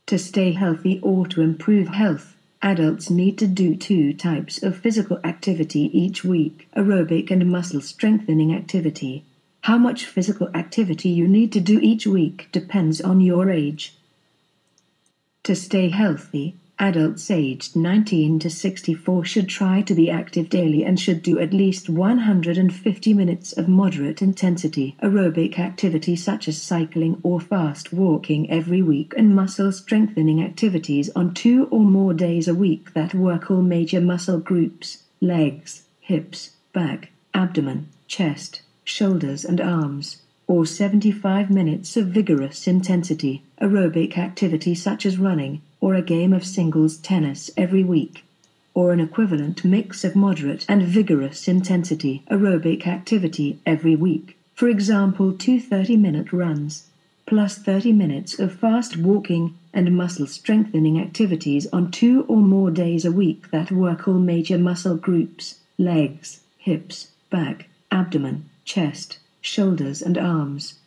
To stay healthy or to improve health, adults need to do 2 types of physical activity each week: aerobic and muscle strengthening activity. How much physical activity you need to do each week depends on your age. To stay healthy, adults aged 19 to 64 should try to be active daily and should do at least 150 minutes of moderate intensity aerobic activity such as cycling or fast walking every week, and muscle strengthening activities on 2 or more days a week that work all major muscle groups: legs, hips, back, abdomen, chest, shoulders and arms. Or 75 minutes of vigorous intensity aerobic activity such as running, or a game of singles tennis every week. Or an equivalent mix of moderate and vigorous intensity aerobic activity every week, for example 2 30-minute runs, plus 30 minutes of fast walking, and muscle strengthening activities on 2 or more days a week that work all major muscle groups: legs, hips, back, abdomen, chest, shoulders and arms.